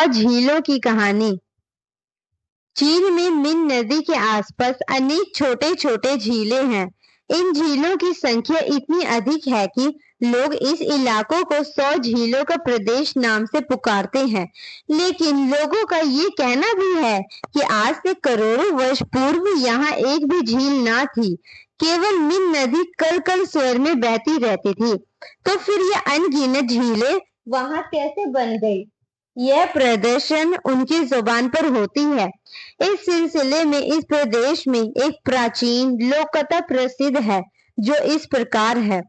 100 झीलों की कहानी। चीन में मिन नदी के आसपास अनेक छोटे छोटे झीलें हैं। इन झीलों की संख्या इतनी अधिक है कि लोग इस इलाकों को 100 झीलों का प्रदेश नाम से पुकारते हैं। लेकिन लोगों का ये कहना भी है कि आज से करोड़ों वर्ष पूर्व यहाँ एक भी झील ना थी। केवल मिन नदी कल कल स्वर में बहती रहती थी। तो फिर ये अनगिनत झीलें वहां कैसे बन गई? यह प्रदर्शन उनकी जुबान पर होती है। इस सिलसिले में इस प्रदेश में एक प्राचीन लोक कथा प्रसिद्ध है जो इस प्रकार है।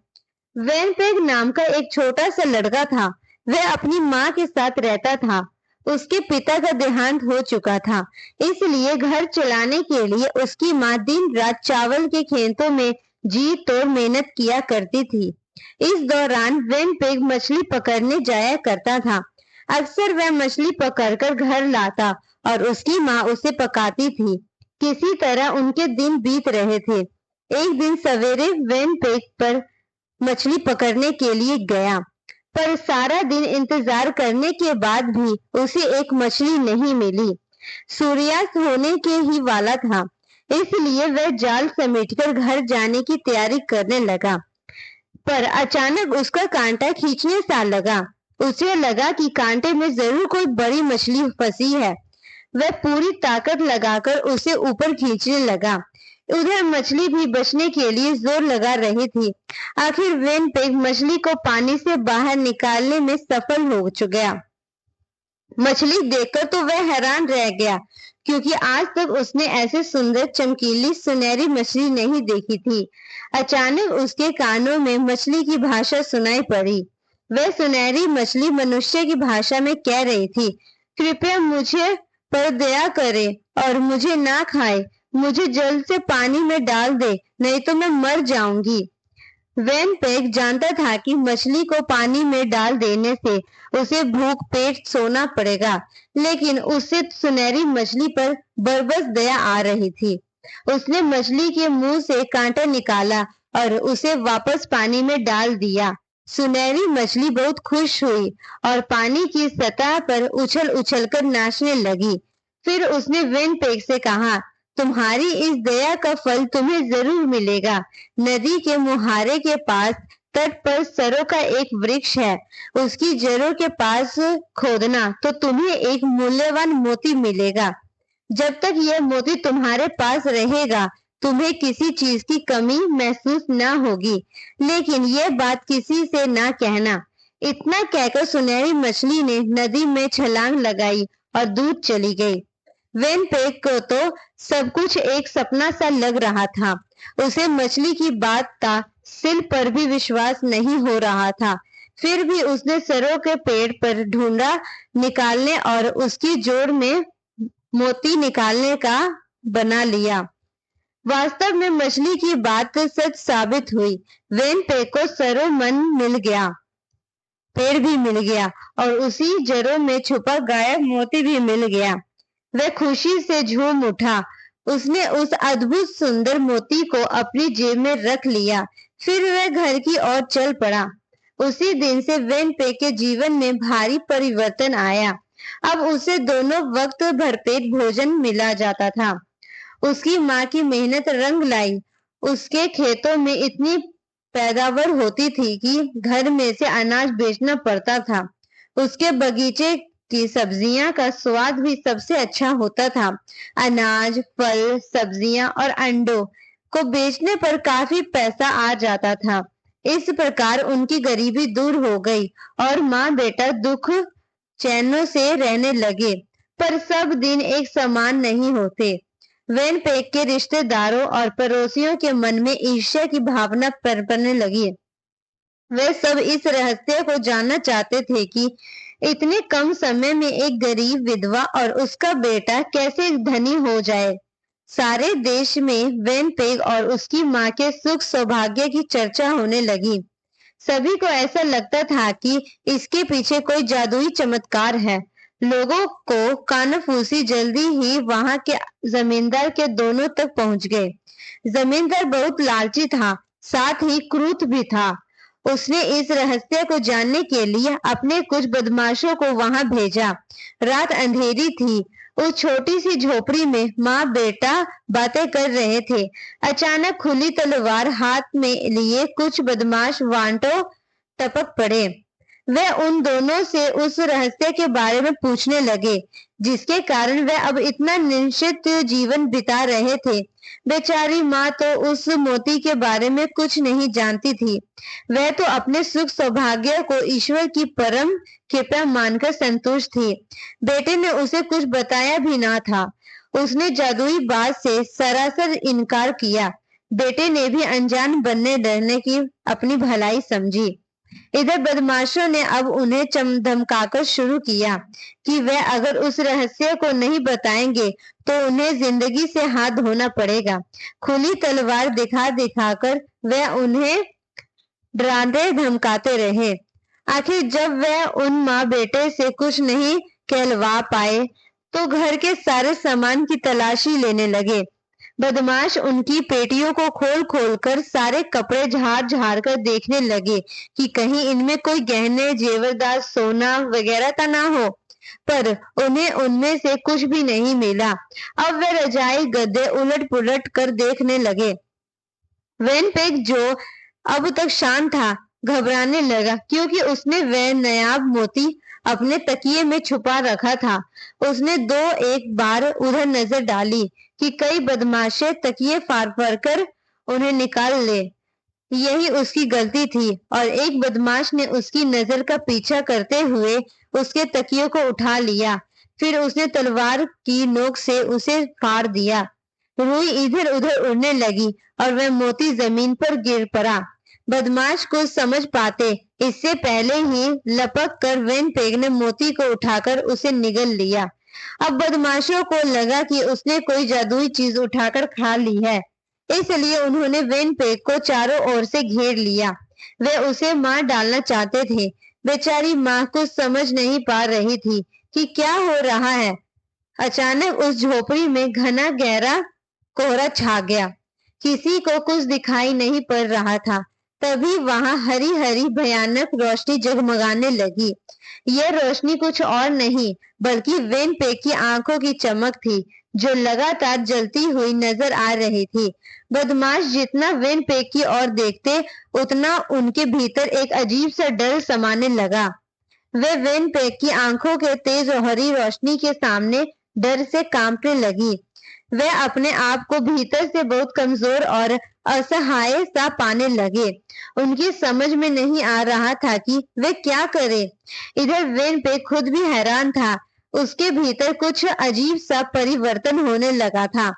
वेनपेग नाम का एक छोटा सा लड़का था। वह अपनी माँ के साथ रहता था। उसके पिता का देहांत हो चुका था, इसलिए घर चलाने के लिए उसकी माँ दिन रात चावल के खेतों में जी तोड़ मेहनत किया करती थी। इस दौरान वेनपेग मछली पकड़ने जाया करता था। अक्सर वह मछली पकड़कर घर लाता और उसकी माँ उसे पकाती थी। किसी तरह उनके दिन बीत रहे थे। एक दिन सवेरे वेनपेग पर मछली पकड़ने के लिए गया, पर सारा दिन इंतजार करने के बाद भी उसे एक मछली नहीं मिली। सूर्यास्त होने के ही वाला था, इसलिए वह जाल समेटकर घर जाने की तैयारी करने लगा। पर अचानक उसका कांटा खींचने सा लगा। उसे लगा कि कांटे में जरूर कोई बड़ी मछली फंसी है। वह पूरी ताकत लगाकर उसे ऊपर खींचने लगा। उधर मछली भी बचने के लिए जोर लगा रही थी। आखिर वेनपेग मछली को पानी से बाहर निकालने में सफल हो गया। मछली देखकर तो वह हैरान रह गया, क्योंकि आज तक उसने ऐसे सुंदर चमकीली सुनहरी मछली नहीं देखी थी। अचानक उसके कानों में मछली की भाषा सुनाई पड़ी। वह सुनहरी मछली मनुष्य की भाषा में कह रही थी, कृपया मुझे पर दया करे और मुझे ना खाए। मुझे जल्द से पानी में डाल दे, नहीं तो मैं मर जाऊंगी। वेनपेग जानता था कि मछली को पानी में डाल देने से उसे भूख पेट सोना पड़ेगा, लेकिन उससे सुनहरी मछली पर बरबस दया आ रही थी। उसने मछली के मुंह से कांटा निकाला और उसे वापस पानी में डाल दिया। सुनहरी मछली बहुत खुश हुई और पानी की सतह पर उछल उछल कर नाचने लगी। फिर उसने वेनपेग से कहा, तुम्हारी इस दया का फल तुम्हें जरूर मिलेगा। नदी के मुहारे के पास तट पर सरों का एक वृक्ष है। उसकी जड़ों के पास खोदना तो तुम्हें एक मूल्यवान मोती मिलेगा। जब तक यह मोती तुम्हारे पास रहेगा, तुम्हें किसी चीज की कमी महसूस ना होगी। लेकिन यह बात किसी से ना कहना। इतना कहकर सुनहरी मछली ने नदी में छलांग लगाई और दूर चली गई। वेनपेग को तो सब कुछ एक सपना सा लग रहा था। उसे मछली की बात का सिल पर भी विश्वास नहीं हो रहा था। फिर भी उसने सरों के पेड़ पर ढूंढा निकालने और उसकी जोड़ में मोती निकालने का बना लिया। वास्तव में मछली की बात सच साबित हुई। वेनपेग को सरो मन मिल गया, पेड़ भी मिल गया और उसी जड़ों में छुपा गायब मोती भी मिल गया। वह खुशी से झूम उठा। उसने उस अद्भुत सुंदर मोती को अपनी जेब में रख लिया। फिर वह घर की ओर चल पड़ा। उसी दिन से वेनपेग के जीवन में भारी परिवर्तन आया। अब उसे दोनों वक्त भरपेट भोजन मिला जाता था। उसकी माँ की मेहनत रंग लाई। उसके खेतों में इतनी पैदावार होती थी कि घर में से अनाज बेचना पड़ता था। उसके बगीचे की सब्जियां का स्वाद भी सबसे अच्छा होता था। अनाज, फल, सब्जियां और अंडों को बेचने पर काफी पैसा आ जाता था। इस प्रकार उनकी गरीबी दूर हो गई और माँ बेटा दुख चैनों से रहने लगे। पर सब दिन एक समान नहीं होते। वेनपेग के रिश्तेदारों और पड़ोसियों के मन में ईर्ष्या की भावना पनपने लगी। वे सब इस रहस्य को जानना चाहते थे कि इतने कम समय में एक गरीब विधवा और उसका बेटा कैसे धनी हो जाए। सारे देश में वेनपेग और उसकी माँ के सुख सौभाग्य की चर्चा होने लगी। सभी को ऐसा लगता था कि इसके पीछे कोई जादुई चमत्कार है। लोगों को कानाफूसी जल्दी ही वहां के जमींदार के दोनों तक पहुंच गए। जमींदार बहुत लालची था, साथ ही क्रूर भी था। उसने इस रहस्य को जानने के लिए अपने कुछ बदमाशों को वहां भेजा। रात अंधेरी थी। उस छोटी सी झोपड़ी में माँ बेटा बातें कर रहे थे। अचानक खुली तलवार हाथ में लिए कुछ बदमाश वांटो टपक पड़े। वे उन दोनों से उस रहस्य के बारे में पूछने लगे जिसके कारण वे अब इतना निश्चित जीवन बिता रहे थे। बेचारी माँ तो उस मोती के बारे में कुछ नहीं जानती थी। वह तो अपने सुख सौभाग्य को ईश्वर की परम कृपा मानकर संतुष्ट थी। बेटे ने उसे कुछ बताया भी ना था। उसने जादुई बात से सरासर इनकार किया। बेटे ने भी अनजान बनने डरने की अपनी भलाई समझी। इधर बदमाशों ने अब उन्हें धमकाकर शुरू किया कि वे अगर उस रहस्य को नहीं बताएंगे तो उन्हें जिंदगी से हाथ धोना पड़ेगा। खुली तलवार दिखा दिखाकर वे उन्हें डराते धमकाते रहे। आखिर जब वे उन माँ बेटे से कुछ नहीं कहलवा पाए तो घर के सारे सामान की तलाशी लेने लगे। बदमाश उनकी पेटियों को खोल खोल कर सारे कपड़े झाड़ झाड़ कर देखने लगे कि कहीं इनमें कोई गहने जेवरदार सोना वगैरह तो ना हो, पर उन्हें उनमें से कुछ भी नहीं मिला। अब वे रजाई गद्दे उलट पुलट कर देखने लगे। वेनपेग जो अब तक शांत था घबराने लगा क्योंकि उसने वह नायाब मोती अपने तकिए में छुपा रखा था। उसने दो एक बार उधर नजर डाली कि कई बदमाशे तकिए फाड़ कर उन्हें निकाल ले। यही उसकी गलती थी और एक बदमाश ने उसकी नजर का पीछा करते हुए उसके तकियों को उठा लिया। फिर उसने तलवार की नोक से उसे फाड़ दिया। रुई इधर उधर उड़ने लगी और वह मोती जमीन पर गिर पड़ा। बदमाश कुछ समझ पाते इससे पहले ही लपक कर वेनपेग ने मोती को उठाकर उसे निगल लिया। अब बदमाशों को लगा कि उसने कोई जादुई चीज उठाकर खा ली है, इसलिए उन्होंने वेनपेग को चारों ओर से घेर लिया। वे उसे मार डालना चाहते थे। बेचारी माँ कुछ समझ नहीं पा रही थी कि क्या हो रहा है। अचानक उस झोपड़ी में घना गहरा कोहरा छा गया। किसी को कुछ दिखाई नहीं पड़ रहा था। तभी वहां हरी हरी भयानक रोशनी जगमगाने लगी। यह रोशनी कुछ और नहीं बल्कि वेनपेग की आंखों की चमक थी जो लगातार जलती हुई नजर आ रही थी। बदमाश जितना वेनपेग की ओर देखते उतना उनके भीतर एक अजीब सा डर समाने लगा। वे वेनपेग की आंखों के तेज और हरी रोशनी के सामने डर से कांपने लगी। वे अपने आप को भीतर से बहुत कमजोर और असहाय सा पाने लगे। उनकी समझ में नहीं आ रहा था कि वे क्या करें। इधर वेनपेग खुद भी हैरान था। उसके भीतर कुछ अजीब सा परिवर्तन होने लगा था।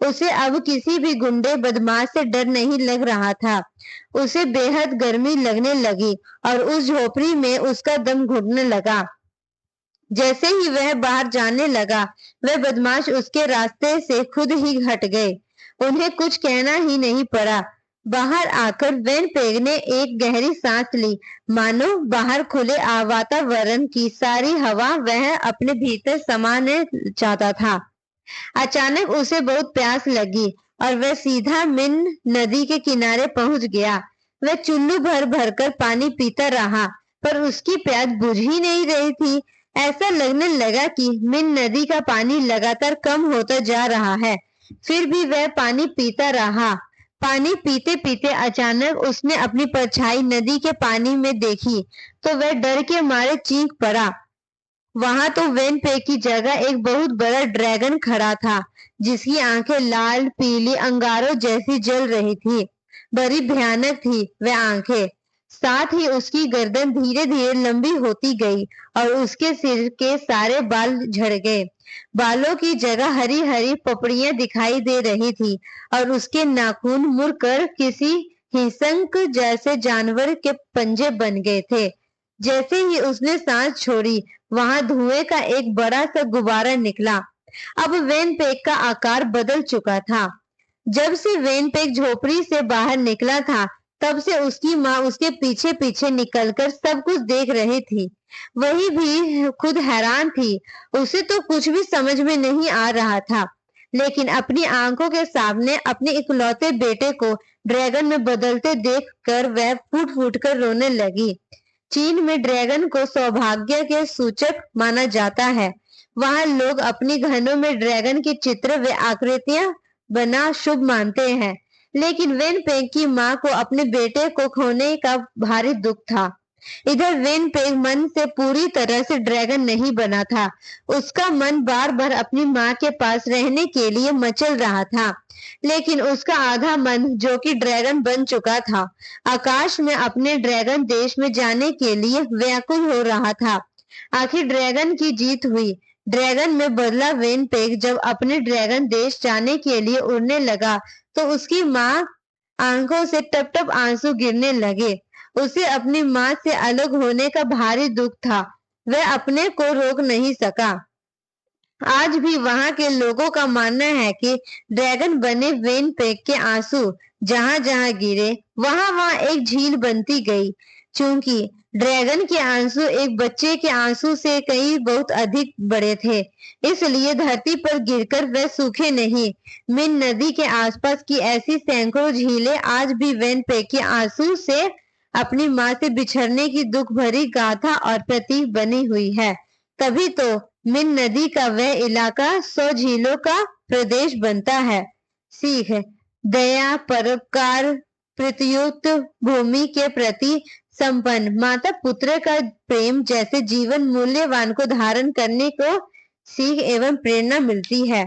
उसे अब किसी भी गुंडे बदमाश से डर नहीं लग रहा था। उसे बेहद गर्मी लगने लगी और उस झोपड़ी में उसका दम घुटने लगा। जैसे ही वह बाहर जाने लगा वह बदमाश उसके रास्ते से खुद ही हट गए। उन्हें कुछ कहना ही नहीं पड़ा। बाहर आकर वेनपेग ने एक गहरी सांस ली, मानो बाहर खुले वातावरण की सारी हवा वह अपने भीतर समाने चाहता था। अचानक उसे बहुत प्यास लगी और वह सीधा मिन नदी के किनारे पहुंच गया। वह चुल्लू भर भर कर पानी पीता रहा पर उसकी प्यास बुझ ही नहीं रही थी। ऐसा लगने लगा कि मिन नदी का पानी लगातार कम होता जा रहा है। फिर भी वह पानी पीता रहा। पानी पीते पीते अचानक उसने अपनी परछाई नदी के पानी में देखी तो वह डर के मारे चीख पड़ा। वहां तो वेनपेग की जगह एक बहुत बड़ा ड्रैगन खड़ा था जिसकी आंखें लाल पीली अंगारों जैसी जल रही थी। बड़ी भयानक थी वह आंखें। साथ ही उसकी गर्दन धीरे धीरे लंबी होती गई और उसके सिर के सारे बाल झड़ गए। बालों की जगह हरी हरी पपड़ियां दिखाई दे रही थी और उसके नाखून मुड़कर किसी हिंसक जैसे जानवर के पंजे बन गए थे। जैसे ही उसने सांस छोड़ी वहां धुएं का एक बड़ा सा गुब्बारा निकला। अब वेनपेग का आकार बदल चुका था। जब से वेनपेग झोपड़ी से बाहर निकला था तब से उसकी माँ उसके पीछे पीछे निकलकर सब कुछ देख रही थी। वही भी खुद हैरान थी। उसे तो कुछ भी समझ में नहीं आ रहा था, लेकिन अपनी आंखों के सामने अपने इकलौते बेटे को ड्रैगन में बदलते देखकर वह फूट फूट कर रोने लगी। चीन में ड्रैगन को सौभाग्य के सूचक माना जाता है। वहां लोग अपनी घरों में ड्रैगन के चित्र व आकृतियां बना शुभ मानते हैं। लेकिन वेन पेंग की मां को अपने बेटे को खोने का भारी दुख था। इधर वेन पेंग मन से पूरी तरह से ड्रैगन नहीं बना था। उसका मन बार बार अपनी मां के पास रहने के लिए मचल रहा था। लेकिन उसका आधा मन, जो कि ड्रैगन बन चुका था, आकाश में अपने ड्रैगन देश में जाने के लिए व्याकुल हो रहा था। आखिर ड्रैगन की जीत हुई। ड्रैगन में बदला वेन पेंग जब अपने ड्रैगन देश जाने के लिए उड़ने लगा तो उसकी मां आंखों से टप टप आंसू गिरने लगे। उसे अपनी मां से अलग होने का भारी दुख था। वह अपने को रोक नहीं सका। आज भी वहां के लोगों का मानना है कि ड्रैगन बने वेन पेंग के आंसू जहां जहां गिरे वहां वहां एक झील बनती गई। चूंकि ड्रैगन के आंसू एक बच्चे के आंसू से कई बहुत अधिक बड़े थे, इसलिए धरती पर गिरकर वे सूखे नहीं। मिन नदी के आसपास की ऐसी सैकड़ों झीलें आज भी वेन पेंग के आंसू से अपनी मां से बिछड़ने की दुख भरी गाथा और प्रतीक बनी हुई है। तभी तो मिन नदी का वह इलाका 100 झीलों का प्रदेश बनता है। सीख: दया, परोपकार, प्रत्युत भूमि के प्रति संपन्न माता पुत्र का प्रेम जैसे जीवन मूल्यवान को धारण करने को सीख एवं प्रेरणा मिलती है।